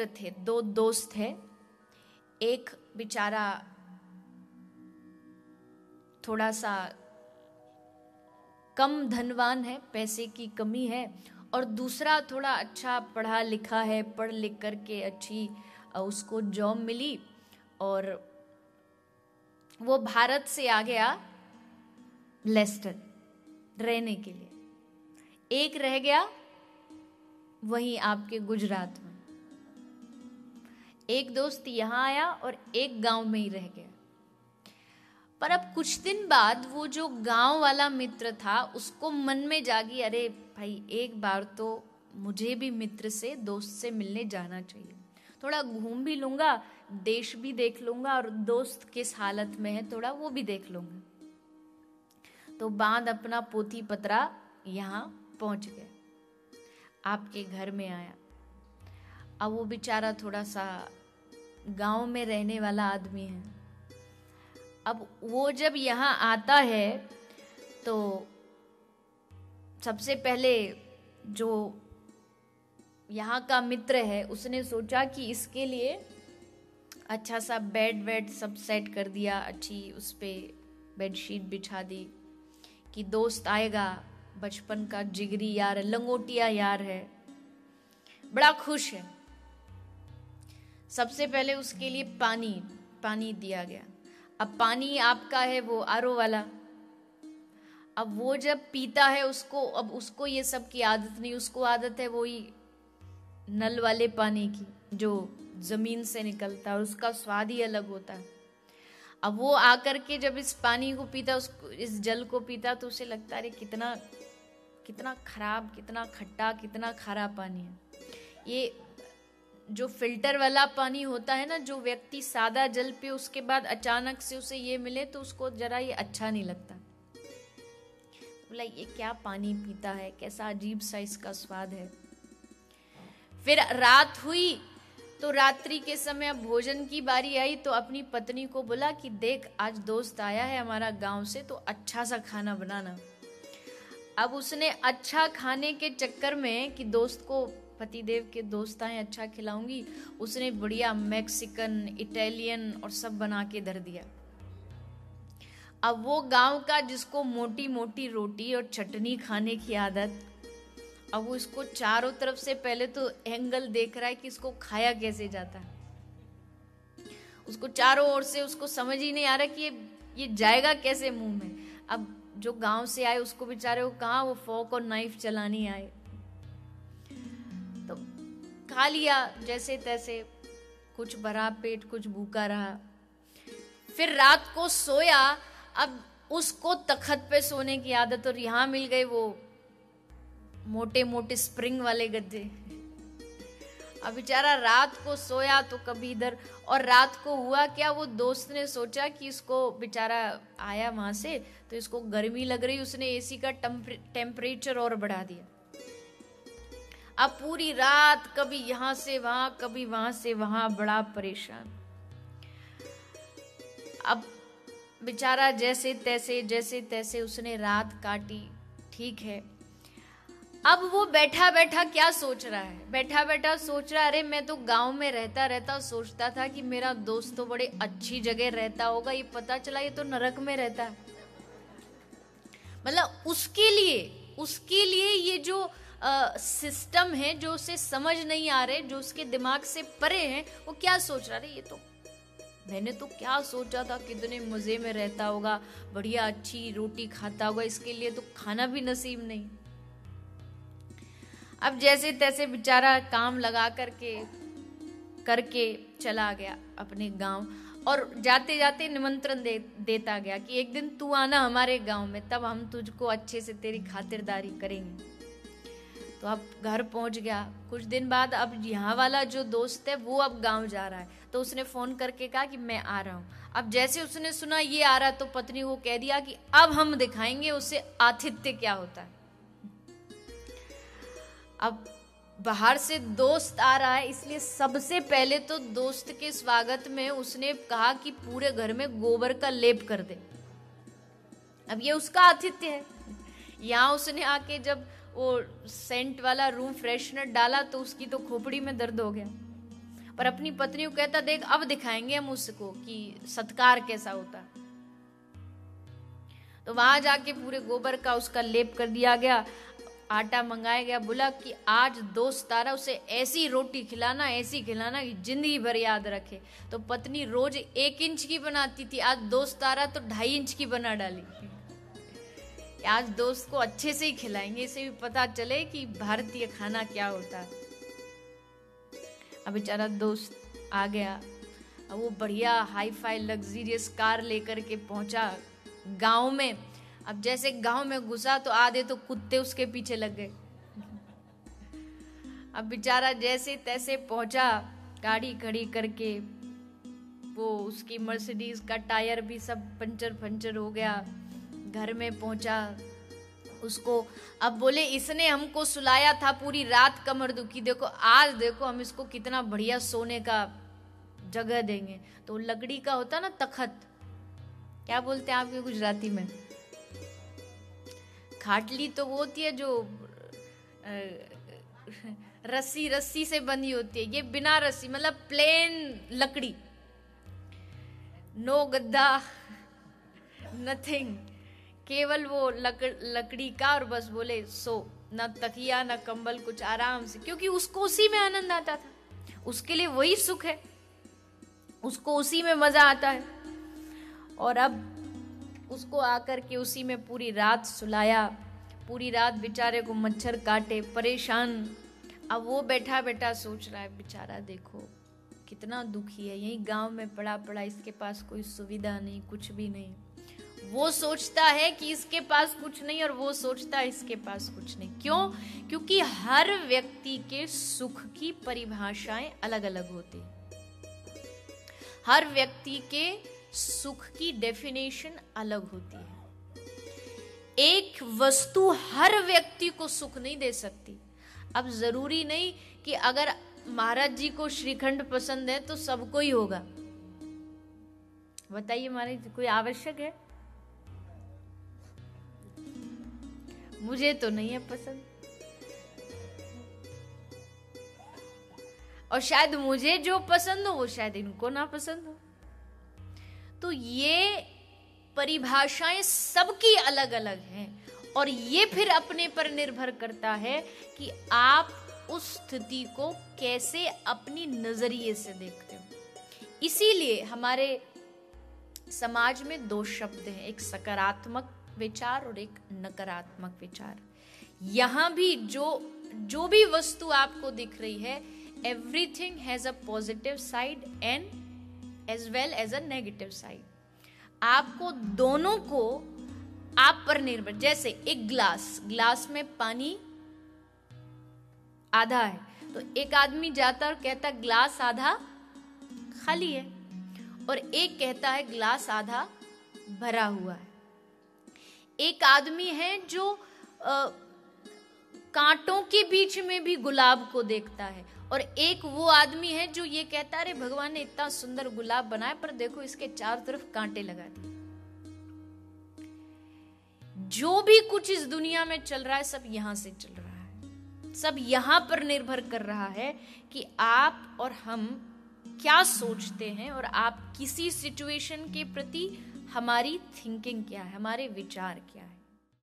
थे, दो दोस्त थे। एक बेचारा थोड़ा सा कम धनवान है, पैसे की कमी है, और दूसरा थोड़ा अच्छा पढ़ा लिखा है, पढ़ लिख करके अच्छी उसको जॉब मिली और वो भारत से आ गया लेस्टर रहने के लिए। एक रह गया वहीं आपके गुजरात में। एक दोस्त यहां आया और एक गांव में ही रह गया। पर अब कुछ दिन बाद वो जो गांव वाला मित्र था उसको मन में जागी, अरे भाई एक बार तो मुझे भी मित्र से, दोस्त से मिलने जाना चाहिए, थोड़ा घूम भी लूंगा, देश भी देख लूंगा और दोस्त किस हालत में है थोड़ा वो भी देख लूंगा। तो बांध अपना पोथी पतरा यहाँ पहुंच गया, आपके घर में आया। अब वो बेचारा थोड़ा सा गांव में रहने वाला आदमी है। अब वो जब यहाँ आता है तो सबसे पहले जो यहाँ का मित्र है उसने सोचा कि इसके लिए अच्छा सा बेड वेड सब सेट कर दिया, अच्छी उस पे बेडशीट बिछा दी कि दोस्त आएगा, बचपन का जिगरी यार, लंगोटिया यार है, बड़ा खुश है। सबसे पहले उसके लिए पानी दिया गया। अब पानी आपका है वो आरओ वाला। अब वो जब पीता है अब उसको ये सब की आदत नहीं, उसको आदत है वही नल वाले पानी की जो जमीन से निकलता है, उसका स्वाद ही अलग होता है। अब वो आकर के जब इस पानी को पीता, उसको इस जल को पीता तो उसे लगता है अरे कितना कितना खराब, कितना खट्टा, कितना खारा पानी है ये। जो फिल्टर वाला पानी होता है ना, जो व्यक्ति सादा जल पे उसके बाद अचानक से उसे ये मिले तो उसको जरा ये अच्छा नहीं लगता। बोला ये क्या पानी पीता है, कैसा अजीब सा इसका स्वाद है। फिर रात हुई तो रात्रि के समय अब भोजन की बारी आई तो अपनी पत्नी को बोला कि देख आज दोस्त आया है हमारा गांव से, तो अच्छा सा खाना बनाना। अब उसने अच्छा खाने के चक्कर में कि दोस्त को, पतिदेव के दोस्त आए अच्छा खिलाऊंगी, उसने बढ़िया मैक्सिकन, इटालियन और सब बना के धर दिया। अब वो गांव का जिसको मोटी मोटी रोटी और चटनी खाने की आदत, अब वो इसको चारों तरफ से पहले तो एंगल देख रहा है कि इसको खाया कैसे जाता है। उसको चारों ओर से उसको समझ ही नहीं आ रहा कि ये जाएगा कैसे मुंह में। अब जो गांव से आए उसको बेचारे को कहाँ वो फोक और नाइफ चलानी आए, तो खा लिया जैसे तैसे, कुछ भरा पेट कुछ भूखा रहा। फिर रात को सोया। अब उसको तखत पे सोने की आदत और यहां मिल गए वो मोटे मोटे स्प्रिंग वाले गद्दे। अब बेचारा रात को सोया तो कभी इधर, और रात को हुआ क्या, वो दोस्त ने सोचा कि इसको, बेचारा आया वहां से तो इसको गर्मी लग रही, उसने एसी का टेम्परेचर और बढ़ा दिया। अब पूरी रात कभी यहां से वहां, कभी वहां से वहां, बड़ा परेशान। अब बेचारा जैसे तैसे उसने रात काटी, ठीक है। अब वो बैठा बैठा क्या सोच रहा है, बैठा बैठा सोच रहा है अरे मैं तो गांव में रहता सोचता था कि मेरा दोस्त तो बड़े अच्छी जगह रहता होगा, ये पता चला ये तो नरक में रहता है। मतलब उसके लिए ये जो सिस्टम है जो उसे समझ नहीं आ रहे, जो उसके दिमाग से परे हैं, वो क्या सोच रहा है, ये तो मैंने तो क्या सोचा था कितने मजे में रहता होगा, बढ़िया अच्छी रोटी खाता होगा, इसके लिए तो खाना भी नसीब नहीं। अब जैसे तैसे बेचारा काम लगा करके चला गया अपने गांव, और जाते जाते निमंत्रण देता गया कि एक दिन तू आना हमारे गांव में, तब हम तुझको अच्छे से तेरी खातिरदारी करेंगे। तो अब घर पहुंच गया। कुछ दिन बाद अब यहाँ वाला जो दोस्त है वो अब गांव जा रहा है, तो उसने फोन करके कहा कि मैं आ रहा हूँ। अब जैसे उसने सुना ये आ रहा, तो पत्नी को कह दिया कि अब हम दिखाएंगे उसे आतिथ्य क्या होता है। अब बाहर से दोस्त आ रहा है, इसलिए सबसे पहले तो दोस्त के स्वागत में उसने कहा कि पूरे घर में गोबर का लेप कर दे। अब ये उसका आतिथ्य है। यहाँ उसने आके जब वो सेंट वाला रूम फ्रेशनर डाला तो उसकी तो खोपड़ी में दर्द हो गया। पर अपनी पत्नी को कहता, देख अब दिखाएंगे हम उसको कि सत्कार कैसा होता। तो वहां जाके पूरे गोबर का उसका लेप कर दिया गया, आटा मंगाया गया, बोला कि आज दोस्त तारा उसे ऐसी रोटी खिलाना, ऐसी खिलाना कि जिंदगी भर याद रखे। तो पत्नी रोज 1 इंच की बनाती थी, आज दोस्त तारा तो 2.5 इंच की बना डाली। आज दोस्त को अच्छे से ही खिलाएंगे, इसे भी पता चले कि भारतीय खाना क्या होता है। अब बेचारा दोस्त आ गया, अब वो बढ़िया हाई फाई लग्जरियस कार लेकर के पहुंचा गांव में। अब जैसे गांव में घुसा तो आधे तो कुत्ते उसके पीछे लग गए। अब बेचारा जैसे तैसे पहुंचा, गाड़ी खड़ी करके, वो उसकी मर्सिडीज का टायर भी सब पंचर हो गया। घर में पहुंचा उसको, अब बोले इसने हमको सुलाया था पूरी रात, कमर दुखी, देखो आज देखो हम इसको कितना बढ़िया सोने का जगह देंगे। तो लकड़ी का होता ना तखत, क्या बोलते हैं आपके गुजराती में, खाटली तो वो होती है जो रस्सी से बंधी होती है, ये बिना रस्सी मतलब प्लेन लकड़ी, नो गद्दा नथिंग, केवल वो लकड़ी का, और बस बोले सो, ना तकिया ना कंबल, कुछ आराम से, क्योंकि उसको उसी में आनंद आता था, उसके लिए वही सुख है, उसको उसी में मजा आता है। और अब उसको आकर के उसी में पूरी रात सुलाया, पूरी रात बेचारे को मच्छर काटे, परेशान। अब वो बैठा बैठा सोच रहा है, बेचारा देखो कितना दुखी है, यही गांव में पड़ा, इसके पास कोई सुविधा नहीं, कुछ भी नहीं। वो सोचता है कि इसके पास कुछ नहीं, और वो सोचता है इसके पास कुछ नहीं। क्यों? क्योंकि हर व्यक्ति के सुख की परिभाषाएं अलग अलग होती हैं। हर व्यक्ति के सुख की डेफिनेशन अलग होती है। एक वस्तु हर व्यक्ति को सुख नहीं दे सकती। अब जरूरी नहीं कि अगर महाराज जी को श्रीखंड पसंद है तो सबको ही होगा। बताइए महाराज जी, कोई आवश्यक है? मुझे तो नहीं है पसंद, और शायद मुझे जो पसंद हो वो शायद इनको ना पसंद हो। तो ये परिभाषाएं सबकी अलग अलग हैं, और ये फिर अपने पर निर्भर करता है कि आप उस स्थिति को कैसे अपनी नजरिए से देखते हो। इसीलिए हमारे समाज में 2 शब्द हैं, एक सकारात्मक विचार और एक नकारात्मक विचार। यहां भी जो भी वस्तु आपको दिख रही है, everything has a positive side and as well as a negative side. आपको दोनों को आप पर निर्भर, जैसे एक ग्लास में पानी आधा है, तो एक आदमी जाता और कहता ग्लास आधा खाली है, और एक कहता है ग्लास आधा भरा हुआ है। एक आदमी है जो कांटों के बीच में भी गुलाब को देखता है, और एक वो आदमी है जो ये कहता है अरे भगवान ने इतना सुंदर गुलाब बनाया, पर देखो इसके चारों तरफ कांटे लगा दिए। जो भी कुछ इस दुनिया में चल रहा है सब यहां से चल रहा है, सब यहां पर निर्भर कर रहा है कि आप और हम क्या सोचते हैं, और आप किसी सिचुएशन के प्रति हमारी थिंकिंग क्या है, हमारे विचार क्या है।